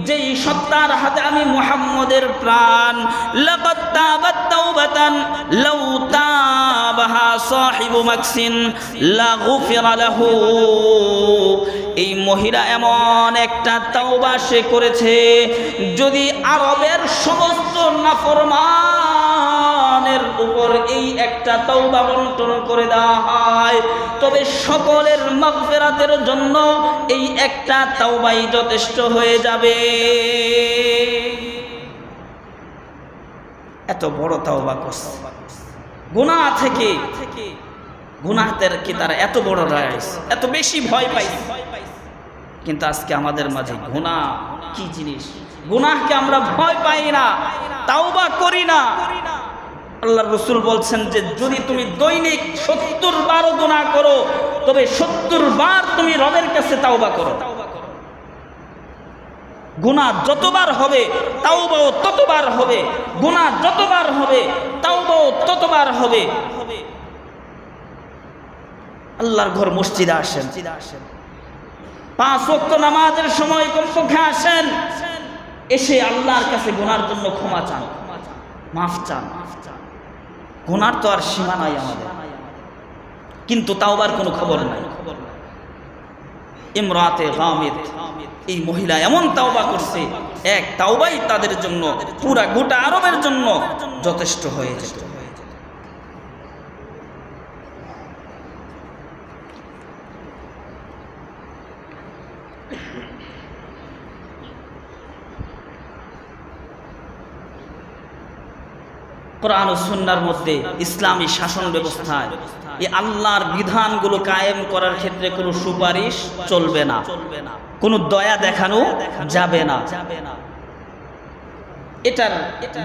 Speaker 1: যেই সত্তার হাতে আমি মুহাম্মদের প্রাণ, লাকাদ তাবাত তাওবাতান লাউ তাবাহা সাহিবু মাকসিন লা গুফিরা লাহু, এই মহিলা এমন একটা তাওবা সে করেছে, যদি আরবের সমস্ত নাফরমানের উপর এই একটা তাওবা বন্টন করে দেওয়া হয়, তবে সকলের মাগফিরাতের জন্য এই একটা তাওবাই যথেষ্ট হয়ে যাবে। এত বড় তাওবা করছে, গুনাহ থেকে, গুনাহের কি তারা এত বড় রাইস, এত বেশি ভয় পাইছে। কিন্তু আজকে আমাদের মাঝে গুনাহ কি জিনিস, গুনাহকে আমরা ভয় পাই না, তাওবা করি না। আল্লাহর রাসূল বলছেন যে যদি তুমি দৈনিক 70 বারও গুনাহ করো তবে 70 বার তুমি রবের কাছে তাওবা করো। গুনাহ যতবার হবে তাওবাও ততবার হবে, গুনাহ যতবার হবে তাওবাও ততবার হবে। আল্লাহর ঘর মসজিদে আসেন, 5 ওয়াক্ত নামাজের সময় কমপক্ষে আসেন, এসে আল্লাহর কাছে গুনার জন্য ক্ষমা চান, মাফ চান। গুনার তো আর সীমা নাই আমাদের, কিন্তু তাওবার কোনো খবর নাই। ইমরাতে গামিদ, এই মহিলা এমন তাওবা করছে, এক তাওবাই তাদের জন্য, পুরা গোটা আরবের জন্য যথেষ্ট হয়ে যেত। কোরআন ও সুন্নাহর মধ্যে ইসলামী শাসন ব্যবস্থায় এই আল্লাহর বিধানগুলো কায়েম করার ক্ষেত্রে কোনো সুপারিশ চলবে না, কোনো দয়া দেখানো যাবে না। এটার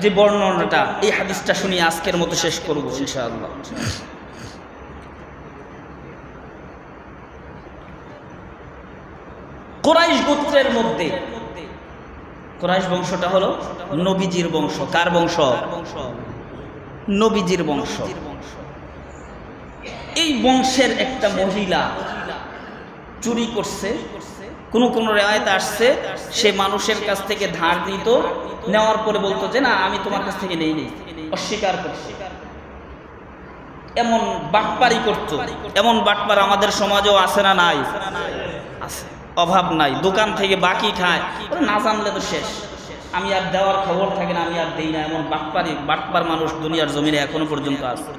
Speaker 1: যে বর্ণনাটা, এই হাদিসটা শুনিয়ে আজকের মতো শেষ করব ইনশাআল্লাহ। কুরাইশ গোত্রের মধ্যে, কুরাইশ বংশটা হলো নবীজির বংশ। কার বংশ? নবীজির বংশ। এই বংশের একটা মহিলা চুরি করছে। কোন কোন রিওয়ায়েতে আসছে সে মানুষের কাছ থেকে ধার নিত, নেওয়ার পরে বলতো যে না আমি তোমার কাছ থেকে নেই, অস্বীকার করছে। এমন বাটপারি করতো। এমন বাটপার আমাদের সমাজেও আছে না নাই? আছে, অভাব নাই। দোকান থেকে বাকি খায়, না জানলে তো শেষ, আমি আর দেওয়ার খবর থাকে না, আমি আর দেই না। এমন বাটপার মানুষ দুনিয়ার জমিনে এখনো পর্যন্ত আছে।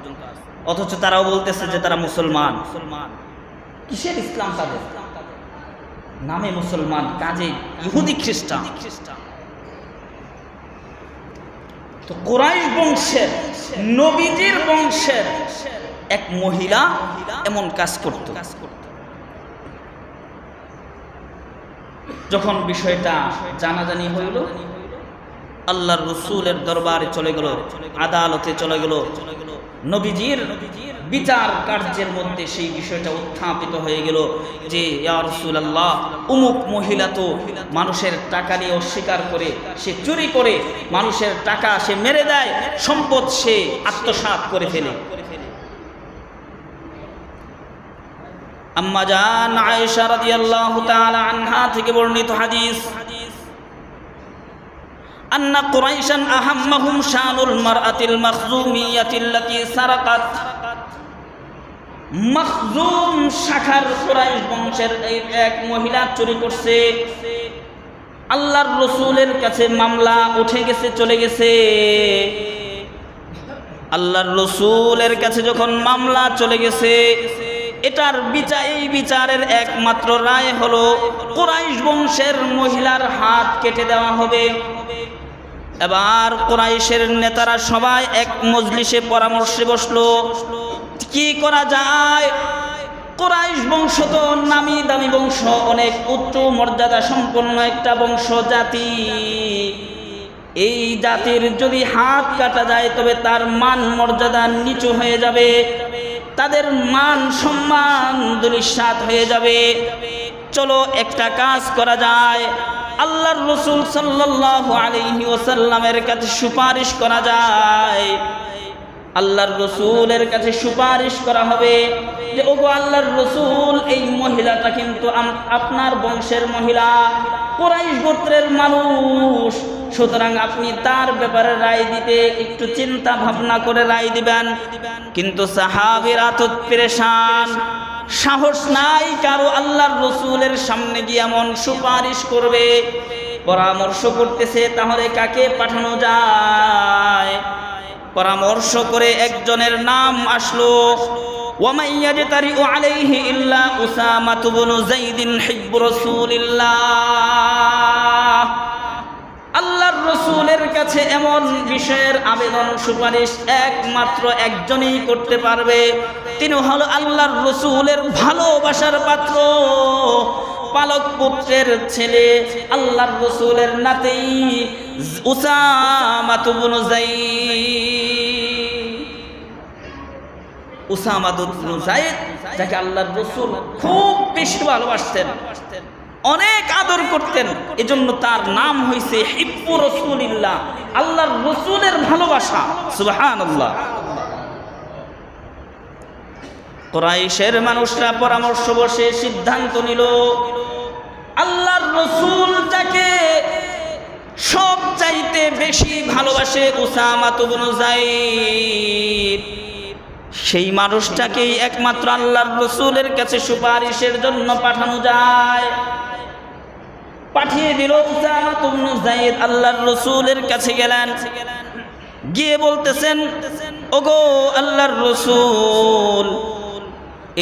Speaker 1: অথচ তারাও বলতেছে যে তারা মুসলমান। কিসের ইসলাম তাদের? নামে মুসলমান, কাজে ইহুদি খ্রিস্টান। তো কুরাইশ বংশের, নবীজির বংশের এক মহিলা এমন কাজ করত। যখন বিষয়টা জানাজানি হইল, আল্লাহর রাসূলের দরবারে চলে গেল, আদালতে চলে গেল। নবীজির বিচার কার্যের মধ্যে সেই বিষয়টা উত্থাপিত হয়ে গেল যে ইয়া রাসূলুল্লাহ, অমুক মহিলা তো মানুষের টাকা নিয়ে অস্বীকার করে, সে চুরি করে মানুষের টাকা সে মেরে দেয়, সম্পদ সে আত্মসাৎ করে ফেলে। আম্মা জান আয়েশা রাদিয়াল্লাহু তাআলা আনহা থেকে বর্ণিত হাদিস, আন্না কুরাইশান আহাম্মাহুম শানুল মারআতিল মাখজুমিয়াতিল্লাতী সারাকাত। মাখজুম শাখার কুরাইশ বংশের এক মহিলা চুরি করছে। আল্লাহর রাসূলের কাছে মামলা উঠে গেছে, চলে গেছে। আল্লাহর রাসূলের কাছে যখন মামলা চলে গেছে, এটার বিচার, এই বিচারের একমাত্র রায় হলো কুরাইশ বংশের মহিলার হাত কেটে দেওয়া হবে। এবার কুরাইশের নেতারা সবাই এক মজলিসে পরামর্শে বসলো, কি করা যায়? কুরাইশ বংশ তো নামি দামি বংশ, অনেক উচ্চ মর্যাদা সম্পন্ন একটা বংশ জাতি। এই জাতির যদি হাত কাটা যায় তবে তার মান মর্যাদা নিচু হয়ে যাবে, তাদের মান সম্মান দুলিশাত হয়ে যাবে। চলো একটা কাজ করা যায়, আল্লাহর রাসূল সাল্লাল্লাহু আলাইহি ওয়াসাল্লামের কাছে সুপারিশ করা যায়। আল্লাহর রাসূলের কাছে সুপারিশ করা হবে যে ওগো আল্লাহর রাসূল, এই মহিলাটা কিন্তু আপনার বংশের মহিলা, কুরাইশ গোত্রের মানুষ, সুতরাং আপনি তার ব্যাপারে রায় দিতে একটু চিন্তা ভাবনা করে রায় দিবেন। কিন্তু সাহাবীরা তো পেরেশান, সাহস নাই কারো আল্লাহর রাসূলের সামনে গিয়ে এমন সুপারিশ করবে। পরামর্শ করতেছে তাহলে কাকে পাঠানো যায়। পরামর্শ করে একজনের নাম আসলো, ওয়ামান ইয়াজতারিউ আলাইহি ইল্লা উসামা ইবনু যাইদিন হিব্বু রাসূলিল্লাহ। আল্লাহর রাসূলের কাছে এমন বিষয়ের আবেদন সুপারিশ একমাত্র একজনই করতে পারবে, তিনি হলো আল্লাহর রাসূলের ভালোবাসার পাত্র, পালক পুত্রের ছেলে, আল্লাহর রাসূলের নাতি উসামা ইবনু যাইদ। উসামা ইবনে যায়েদ, যাকে আল্লাহর রাসূল খুব বেশি ভালোবাসতেন, অনেক আদর করতেন, এজন্য তার নাম হয়েছে হিব্বু রাসূলিল্লাহ, আল্লাহর রাসূলের ভালোবাসা। সুবহানাল্লাহ। কুরাইশের মানুষরা পরামর্শ বসে সিদ্ধান্ত নিল, আল্লাহর রাসূল যাকে সব চাইতে বেশি ভালোবাসে উসামা ইবনে যায়েদ, সেই মানুষটাকেই একমাত্র আল্লাহর রাসূলের কাছে সুপারিশের জন্য পাঠানো যায়। পাঠিয়ে দিল উসামা ইবনে যায়েদ আল্লাহর রাসূলের কাছে গেলেন, গিয়ে বলতেছেন, ওগো আল্লাহর রাসূল,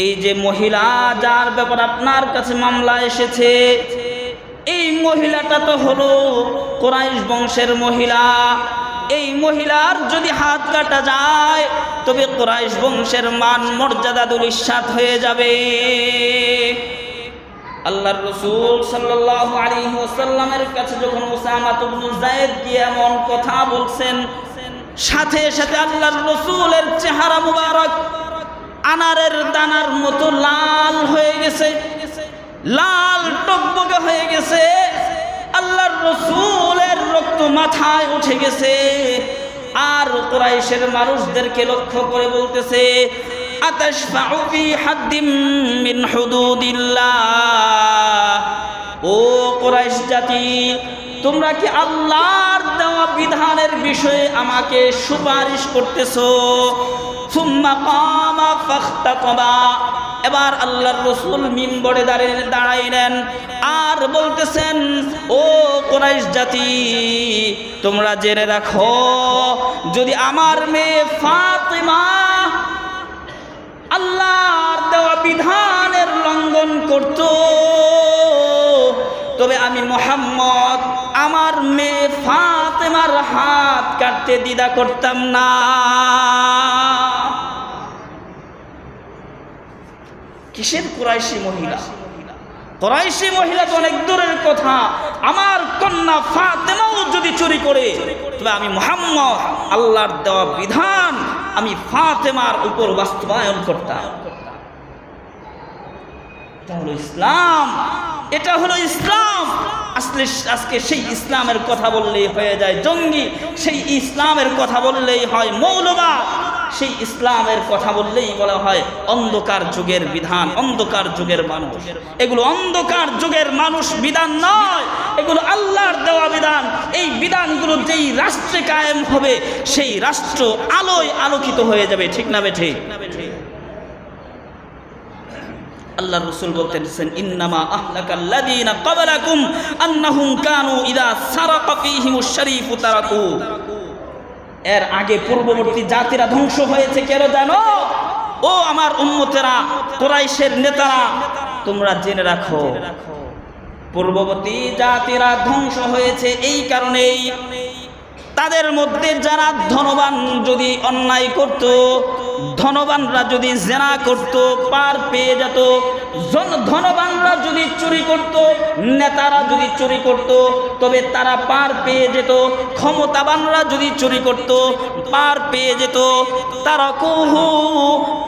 Speaker 1: এই যে মহিলা যার ব্যাপার আপনার কাছে মামলা এসেছে, এই মহিলাটা তো হলো কুরাইশ বংশের মহিলা, এই মহিলার যদি হাত কাটা যায় তবে কুরাইশ বংশের মান মর্যাদা ধূলিসাৎ হয়ে যাবে। আল্লাহর রাসূল সাল্লাল্লাহু আলাইহি ওয়াসাল্লামের কাছে যখন উসামা ইবনে যায়েদ গিয়ে এমন কথা বলছেন, সাথে সাথে আল্লাহর রাসূলের চেহারা মুবারক আনারের দানার মতো লাল হয়ে গেছে, লাল টকবকে হয়ে গেছে। আল্লাহর রাসূলের রক্ত মাথায় উঠে গেছে। আর কুরাইশের মানুষদেরকে লক্ষ্য করে বলতেছে, আতাশফাউ ফি হাদ্দিম মিন হুদুদিল্লাহ, ও কুরাইশ জাতি, তোমরা কি আল্লাহর দেওয়া বিধানের বিষয়ে আমাকে সুপারিশ করতেছো? সুম্মা কামা ফাখতাবা, এবার আল্লাহর রাসূল মিম্বরে দাঁড়াইলেন আর বলতেছেন, ও কুরাইশ জাতি, তোমরা জেনে রাখো, যদি আমার মেয়ে ফাতিমা আল্লাহর দেওয়া বিধানের লঙ্ঘন করত, তবে আমি মুহাম্মদ আমার মেয়ে ফাতিমার হাত কাটতে দ্বিধা করতাম না। কিসের কুরাইশি মহিলা? কুরাইশি মহিলা তো অনেক দূরের কথা, আমার কন্যা ফাতেমাও যদি চুরি করে তবে আমি মুহাম্মদ আল্লাহর দেওয়া বিধান আমি ফাতেমার উপর বাস্তবায়ন করতাম। এটা হলো ইসলাম, এটা হলো ইসলাম। আসলে আজকে সেই ইসলামের কথা বললেই হয়ে যায় জঙ্গি, সেই ইসলামের কথা বললেই হয় মৌলবাদ, সেই ইসলামের কথা বললেই বলা হয় অন্ধকার যুগের বিধান, অন্ধকার যুগের মানুষ। এগুলো অন্ধকার যুগের মানুষ বিধান নয়, এগুলো আল্লাহর দেওয়া বিধান। এই বিধানগুলো যেই রাষ্ট্রে কায়েম হবে সেই রাষ্ট্র আলোয় আলোকিত হয়ে যাবে। ঠিক না বে ঠিক? আল্লাহর রাসূল বলতেছেন, ইন্নামা আহলাকাল্লাযীনা ক্বাবলাকুম আন্নাহুম কানু ইযা সারাকা ফীহিমুশ শরীফু তারাকু। এর আগে পূর্ববর্তী জাতিরা ধ্বংস হয়েছে কেন জানো? ও আমার উম্মতেরা, কুরাইশের নেতারা, তোমরা জেনে রাখো, পূর্ববর্তী জাতিরা ধ্বংস হয়েছে এই কারণেই, তাদের মধ্যে যারা ধনবান যদি অন্যায় করত, ধনবানরা যদি জেনা করত পার পেয়ে যেত, ধনবানরা যদি চুরি করত, নেতারা যদি চুরি করত তবে তারা পার পেয়ে যেত, ক্ষমতাবানরা যদি চুরি করত পার পেয়ে যেত, তারা কুহু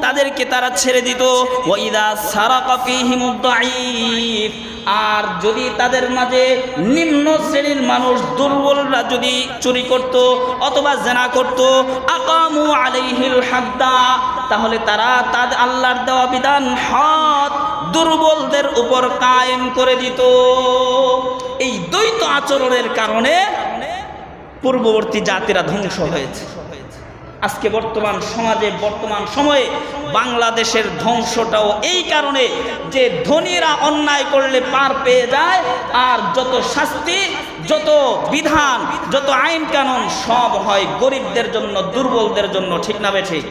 Speaker 1: তাদেরকে তারা ছেড়ে দিত। ওয়াইদা সারাকা ফীহিমুদ দাঈফ, আর যদি তাদের মাঝে নিম্ন শ্রেণীর মানুষ দুর্বলরা যদি চুরি করত অথবা জেনা করত, আকামু আলাইহিল হাদ্দা, তাহলে তারা তাদের আল্লাহর দেওয়া বিধান হদ দুর্বলদের উপর কায়েম করে দিত। এই দ্বৈত আচরণের কারণে পূর্ববর্তী জাতিরা ধ্বংস হয়েছে। আজকে বর্তমান সমাজে, বর্তমান সময়ে বাংলাদেশের ধ্বংসটাও এই কারণে যে ধনীরা অন্যায় করলে পার পেয়ে যায়, আর যত শাস্তি, যত বিধান, যত আইন কানুন সব হয় গরিবদের জন্য, দুর্বলদের জন্য। ঠিক না বেঠিক?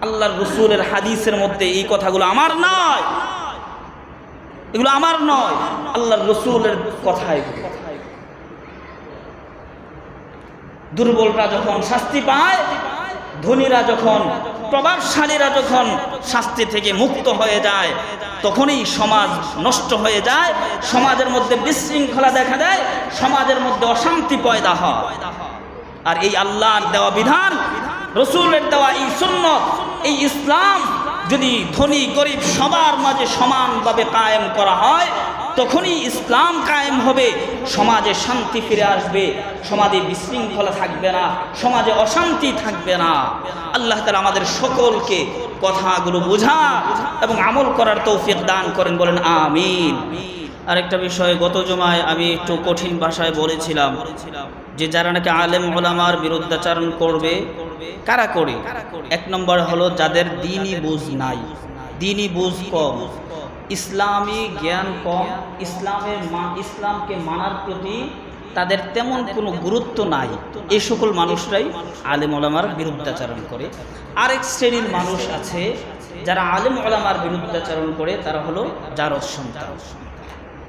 Speaker 1: আল্লাহর রাসূলের হাদিসের মধ্যে এই কথাগুলো আমার নয়, এগুলো আমার নয়, আল্লাহর রাসূলের কথা এগুলো। দুর্বলরা যখন শাস্তি পায়, ধনীরা যখন, প্রভাবশালীরা যখন শাস্তি থেকে মুক্ত হয়ে যায়, তখনই সমাজ নষ্ট হয়ে যায়, সমাজের মধ্যে বিশৃঙ্খলা দেখা দেয়, সমাজের মধ্যে অশান্তি পয়দা হয়। আর এই আল্লাহর দেওয়া বিধান রসুলের দেওয়া এই সুন্নত, এই ইসলাম যদি ধনী গরিব সবার মাঝে সমানভাবে কায়েম করা হয়, তখনই ইসলাম কায়েম হবে, সমাজে শান্তি ফিরে আসবে, সমাজে বিশৃঙ্খলা থাকবে না, সমাজে অশান্তি থাকবে না। আল্লাহ তাআলা আমাদের সকলকে কথাগুলো বোঝা এবং আমল করার তৌফিক দান করেন, বলেন আমিন। আরেকটা বিষয়, গত জুমায় আমি একটু কঠিন ভাষায় বলেছিলাম যে যারা নাকি আলেম ওলামার বিরুদ্ধাচরণ করবে, কারা করে? এক নম্বর হলো যাদের দ্বীনি বুঝ নাই, দ্বীনি বুঝ কম, ইসলামী জ্ঞান কম, ইসলামকে মানার প্রতি তাদের তেমন কোনো গুরুত্ব নাই, এই সকল মানুষরাই আলেম ওলামার বিরুদ্ধাচরণ করে। আরেক শ্রেণীর মানুষ আছে যারা আলেম ওলামার বিরুদ্ধাচরণ করে, তারা হলো জারজ সন্তান।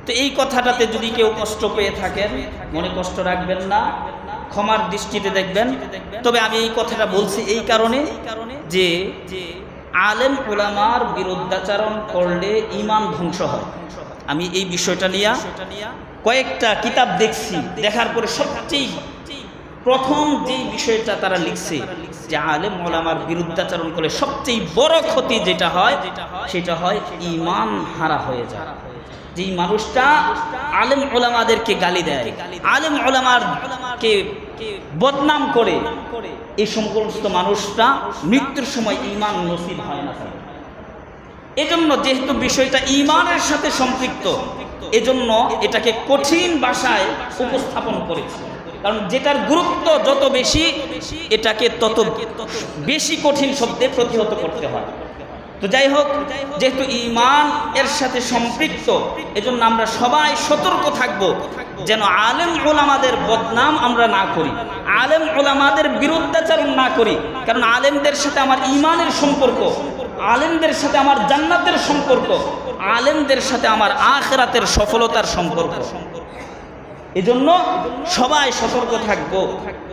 Speaker 1: তো এই কথাটাতে যদি কেউ কষ্ট পেয়ে থাকেন, মনে কষ্ট রাখবেন না, ক্ষমার দৃষ্টিতে দেখবেন। তবে আমি এই কথাটা বলছি এই কারণে যে আলেম ওলামার বিরুদ্ধাচরণ করলে ঈমান ধ্বংস হয়। আমি এই বিষয়টা নিয়ে কয়েকটা কিতাব দেখছি, দেখার পরে সবচেয়ে প্রথম যেই বিষয়টা তারা লিখছে যে আলেম ওলামার বিরুদ্ধাচরণ করলে সবচেয়ে বড় ক্ষতি যেটা হয় সেটা হয় ঈমান হারা হয়ে যায়। যেই মানুষটা আলেম ওলামাদেরকে গালি দেয়, আলেম ওলামারকে বদনাম করে, এই সমস্ত মানুষটা মৃত্যুর সময় ঈমান নসিব হয় না। এজন্য যেহেতু বিষয়টা ঈমানের সাথে সম্পৃক্ত, এজন্য এটাকে কঠিন ভাষায় উপস্থাপন করেছে, কারণ যেটার গুরুত্ব যত বেশি, এটাকে তত বেশি কঠিন শব্দে প্রতিহত করতে হয়। তো যাই হোক, যেহেতু ঈমান এর সাথে সম্পৃক্ত, এজন্য আমরা সবাই সতর্ক থাকব যেন আলেম ওলামাদের বদনাম আমরা না করি, আলেম ওলামাদের বিরুদ্ধাচরণ না করি। কারণ আলেমদের সাথে আমার ঈমানের সম্পর্ক, আলেমদের সাথে আমার জান্নাতের সম্পর্ক, আলেমদের সাথে আমার আখিরাতের সফলতার সম্পর্ক। এজন্য সবাই সতর্ক থাকবো।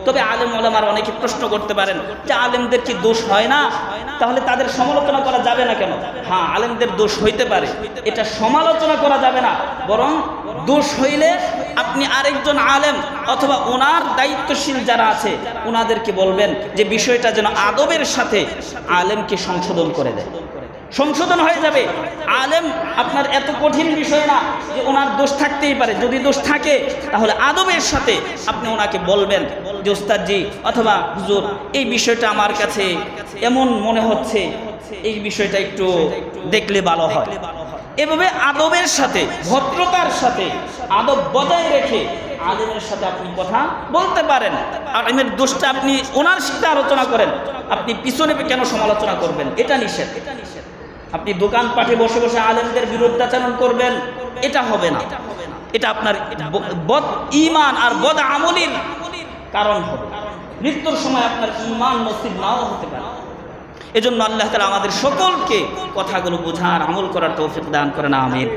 Speaker 1: তবে আলেম ওলামার অনেকে প্রশ্ন করতে পারেন যে আলেমদের কি দোষ হয় না, তাহলে তাদের সমালোচনা করা যাবে না কেন? হ্যাঁ, আলেমদের দোষ হইতে পারে, এটা সমালোচনা করা যাবে না, বরং দোষ হইলে আপনি আরেকজন আলেম অথবা ওনার দায়িত্বশীল যারা আছে ওনাদেরকে বলবেন যে বিষয়টা যেন আদবের সাথে আলেমকে সংশোধন করে দেয়, সংশোধন হয়ে যাবে। আলেম আপনার এত কঠিন বিষয় না যে ওনার দোষ থাকতেই পারে, যদি দোষ থাকে তাহলে আদবের সাথে আপনি ওনাকে বলবেন যে ওস্তাদজি অথবা হুজুর, এই বিষয়টা আমার কাছে এমন মনে হচ্ছে, এই বিষয়টা একটু দেখলে ভালো হয়। এভাবে আদবের সাথে, ভদ্রতার সাথে, আদব বজায় রেখে আলেমের সাথে আপনি কথা বলতে পারেন। আলেমের দোষটা আপনি ওনার সাথে আলোচনা করেন, আপনি পিছনে কেন সমালোচনা করবেন? এটা নিষেধ। আপনি দোকানপাটে বসে বসে আলেমদের বিরুদ্ধাচরণ করবেন, এটা হবে না, এটা আপনার বদ ঈমান আর বদ আমলির কারণ হবে। মৃত্যুর সময় আপনার ঈমান নসিব নাও হতে পারে। এজন্য আল্লাহ তাআলা আমাদের সকলকে কথাগুলো বোঝার, আমল করার তৌফিক দান করেন, আমিন।